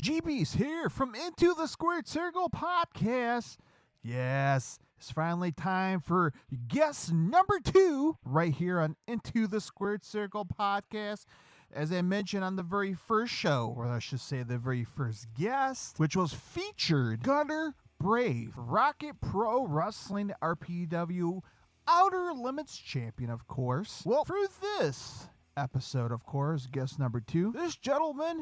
GB's here from Into the Squared Circle podcast. Yes, it's finally time for guest number 2 right here on Into the Squared Circle podcast. As I mentioned on the very first show, or I should say the very first guest, which was featured Gunner Brave, Rocket Pro Wrestling RPW Outer Limits champion, of course. Well, for this episode, of course, guest number 2, this gentleman,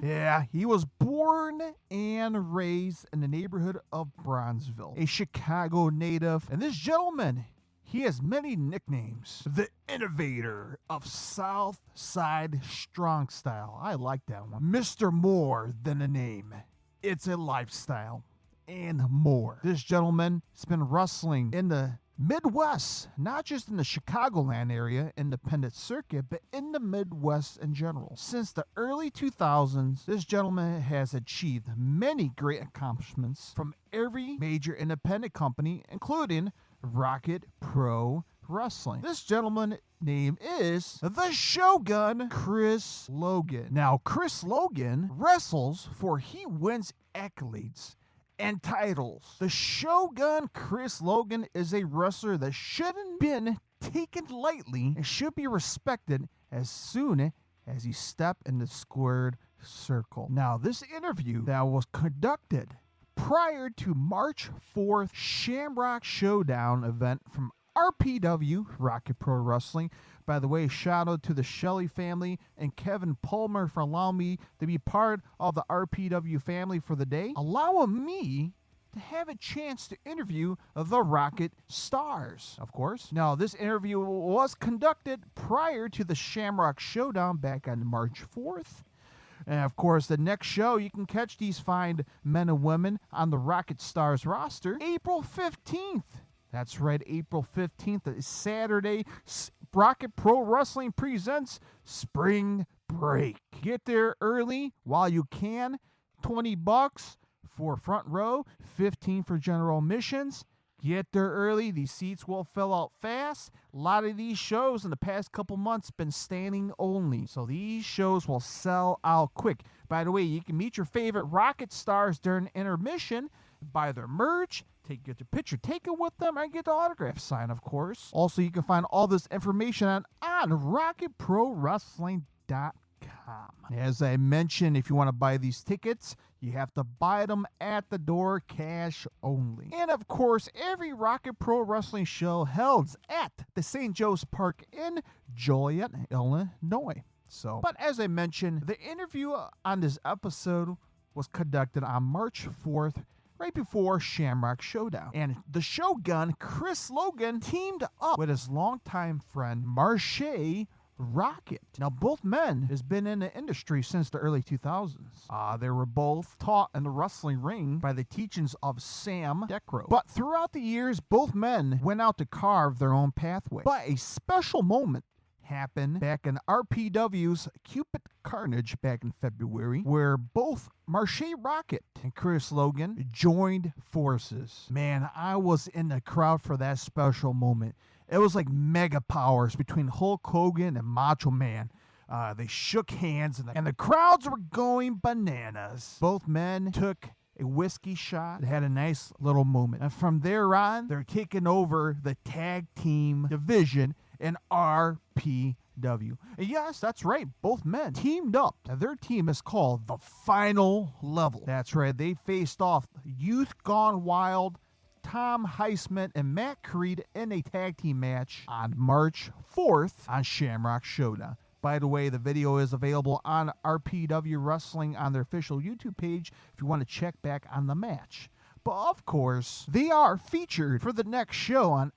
he was born and raised in the neighborhood of Bronzeville, a Chicago native, and this gentleman, he has many nicknames. The innovator of South Side Strong Style. I like that one. Mr. More Than a Name. It's a lifestyle. And more. This gentleman has been wrestling in the Midwest, not just in the Chicagoland area independent circuit, but in the Midwest in general. Since the early 2000s, this gentleman has achieved many great accomplishments from every major independent company, including Rocket Pro Wrestling. This gentleman's name is the Shogun, Chris Logan. Now, Chris Logan wrestles for he wins accolades and titles. The Shogun Chris Logan is a wrestler that shouldn't been taken lightly and should be respected as soon as he stepped in the squared circle. Now, this interview that was conducted prior to March 4th Shamrock Showdown event from RPW, Rocket Pro Wrestling. By the way, shout out to the Shelley family and Kevin Palmer for allowing me to be part of the RPW family for the day, allowing me to have a chance to interview the Rocket Stars, of course. Now, this interview was conducted prior to the Shamrock Showdown back on March 4th. And of course, the next show, you can catch these fine men and women on the Rocket Stars roster April 15th. That's right, April 15th is Saturday. Rocket Pro Wrestling presents Spring Break. Get there early while you can. $20 for front row, $15 for general admissions. Get there early. These seats will fill out fast. A lot of these shows in the past couple months been standing only, so these shows will sell out quick. By the way, you can meet your favorite Rocket Stars during intermission, buy their merch, get your picture taken with them, and get the autograph signed, of course. Also, you can find all this information on RocketProWrestling.com. As I mentioned, if you want to buy these tickets, you have to buy them at the door, cash only. And of course, every Rocket Pro Wrestling show held at the St. Joe's Park in Joliet, Illinois. But as I mentioned, the interview on this episode was conducted on March 4th, right before Shamrock Showdown. And the Shogun, Chris Logan, teamed up with his longtime friend, Marche Rocket. Now, both men has been in the industry since the early 2000s. They were both taught in the wrestling ring by the teachings of Sam Decro. But throughout the years, both men went out to carve their own pathway. But a special moment happened back in RPW's Cupid Carnage back in February, where both Marche Rocket and Chris Logan joined forces. Man, I was in the crowd for that special moment. It was like mega powers between Hulk Hogan and Macho Man. They shook hands and the crowds were going bananas. Both men took a whiskey shot. They had a nice little moment. And from there on, they're taking over the tag team division in RPW. And yes, that's right. Both men teamed up. Now, their team is called The Final Level. That's right. They faced off Youth Gone Wild, Tom Heisman, and Matt Creed in a tag team match on March 4th on Shamrock Showdown. By the way, the video is available on RPW Wrestling on their official YouTube page if you want to check back on the match. But of course, they are featured for the next show on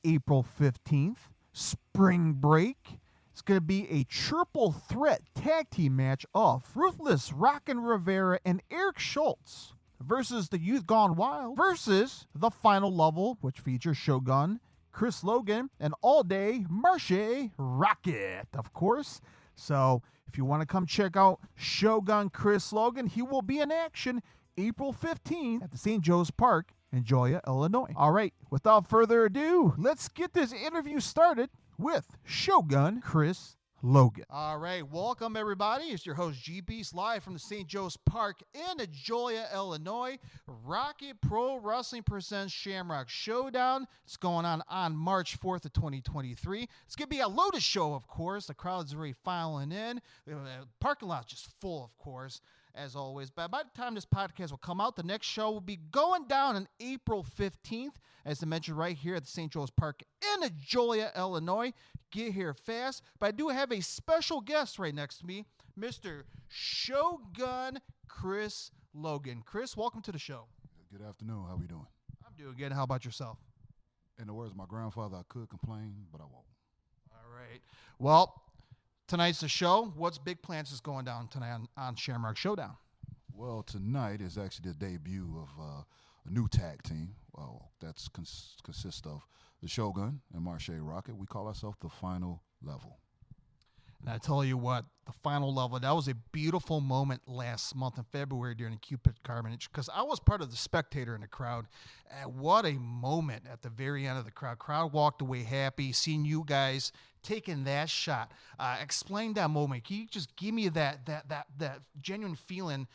April 15th. Spring Break. It's going to be a triple threat tag team match of Ruthless Rockin' Rivera and Eric Schultz versus the Youth Gone Wild versus the Final Level, which features Shogun, Chris Logan, and All Day Marche Rocket, of course. So if you want to come check out Shogun Chris Logan, he will be in action April 15th at the St. Joe's Park in Joliet, Illinois. All right, without further ado, let's get this interview started with Shogun Chris Logan. All right, welcome everybody. It's your host G Beast live from the St. Joe's Park in Ajoya, Illinois. Rocket Pro Wrestling presents Shamrock Showdown. It's going on March 4th of 2023. It's going to be a loaded show, of course. The crowd's already filing in. The parking lot's just full, of course, as always. But by the time this podcast will come out, the next show will be going down on April 15th, as I mentioned, right here at the St. Joe's Park in Ajoya, Illinois. Get here fast. But I do have a special guest right next to me, Mr. Shogun Chris Logan. Chris, welcome to the show. Good afternoon. How we doing? I'm doing good. How about yourself? In the words of my grandfather, I could complain, but I won't. All right. Well, tonight's the show. What's big plans is going down tonight on Shamrock Showdown? Well, tonight is actually the debut of a new tag team. Well, that's consists of the Shogun and Marche Rocket. We call ourselves the Final Level. And I tell you what, the Final Level, that was a beautiful moment last month in February during the Cupid Carnage, because I was part of the spectator in the crowd. And what a moment at the very end of the crowd. Crowd walked away happy, seeing you guys taking that shot. Explain that moment. Can you just give me that genuine feeling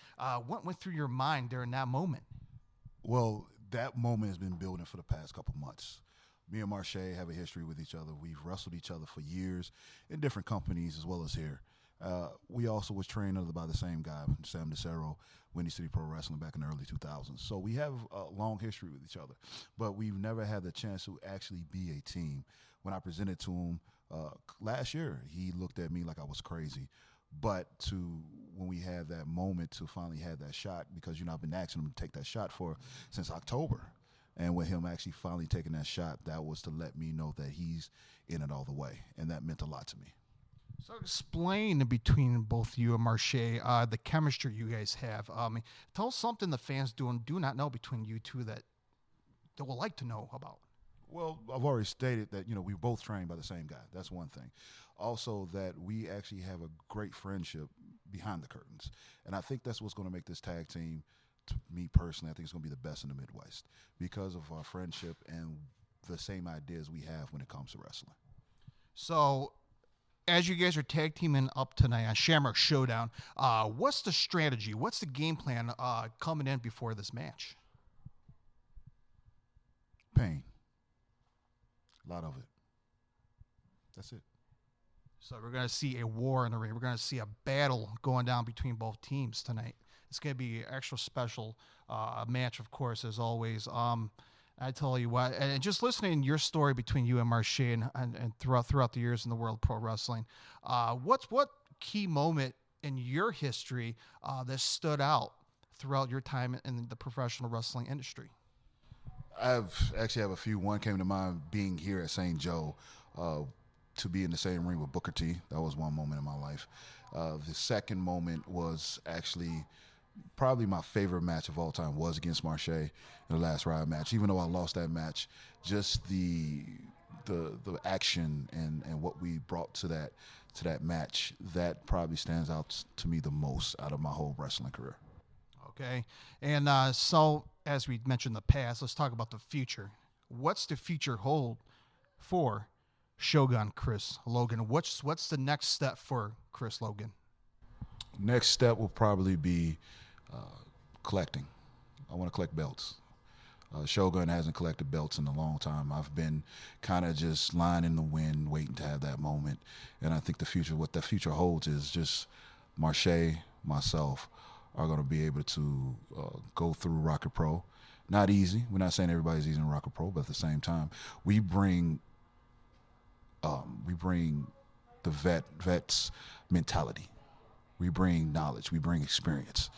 what went through your mind during that moment? Well, that moment has been building for the past couple months. Me and Marche have a history with each other. We've wrestled each other for years in different companies as well as here. We also was trained by the same guy, Sam DeCero, Windy City Pro Wrestling back in the early 2000s. So we have a long history with each other, but we've never had the chance to actually be a team. When I presented to him last year, he looked at me like I was crazy. But when we had that moment to finally have that shot, because I've been asking him to take that shot since October. And with him actually finally taking that shot, that was to let me know that he's in it all the way. And that meant a lot to me. So explain between both you and Marche, the chemistry you guys have. Tell us something the fans do not know between you two that they would like to know about. Well, I've already stated that, we both trained by the same guy. That's one thing. Also, that we actually have a great friendship behind the curtains. And I think that's what's going to make this tag team, to me personally, I think it's going to be the best in the Midwest because of our friendship and the same ideas we have when it comes to wrestling. So, as you guys are tag teaming up tonight on Shamrock Showdown, what's the strategy? What's the game plan coming in before this match? Pain. A lot of it. That's it. So we're going to see a war in the ring. We're going to see a battle going down between both teams tonight. It's going to be an extra special match, of course, as always. I tell you what, and just listening to your story between you and Marche and throughout the years in the world of pro wrestling, what key moment in your history that stood out throughout your time in the professional wrestling industry? I've actually have a few. One came to mind being here at St. Joe, to be in the same ring with Booker T. That was one moment in my life. The second moment was actually probably my favorite match of all time was against Marche in the last Riot match. Even though I lost that match, just the action and what we brought to that match, that probably stands out to me the most out of my whole wrestling career. Okay, and so as we mentioned in the past, let's talk about the future. What's the future hold for Shogun Chris Logan? What's the next step for Chris Logan? Next step will probably be collecting. I want to collect belts. Shogun hasn't collected belts in a long time. I've been kind of just lying in the wind, waiting to have that moment. And I think what the future holds is just Marche, myself, are going to be able to go through Rocket Pro. Not easy. We're not saying everybody's easy in Rocket Pro, but at the same time, we bring the vet's mentality. We bring knowledge. We bring experience.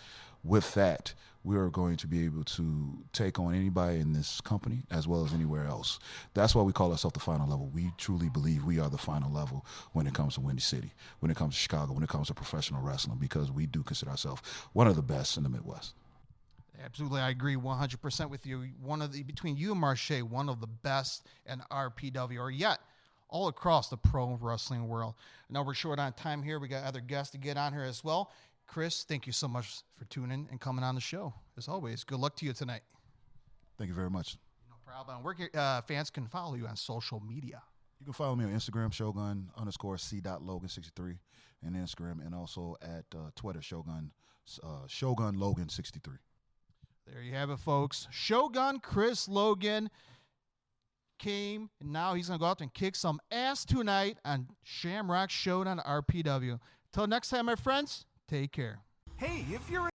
With that, we are going to be able to take on anybody in this company as well as anywhere else. That's why we call ourselves the Final Level. We truly believe we are the final level when it comes to Windy City, when it comes to Chicago, when it comes to professional wrestling, because we do consider ourselves one of the best in the Midwest. Absolutely, I agree 100% with you. Between you and Marche, one of the best in RPW, or yet all across the pro wrestling world. I know we're short on time here. We got other guests to get on here as well. Chris, thank you so much for tuning and coming on the show. As always, good luck to you tonight. Thank you very much. No problem. Where fans can follow you on social media. You can follow me on Instagram, Shogun_C.Logan63 and Instagram, and also at Twitter, Shogun Logan 63. There you have it, folks. Shogun Chris Logan came, and now he's going to go out and kick some ass tonight on Shamrock Showdown RPW. Till next time, my friends, take care. Hey, if you're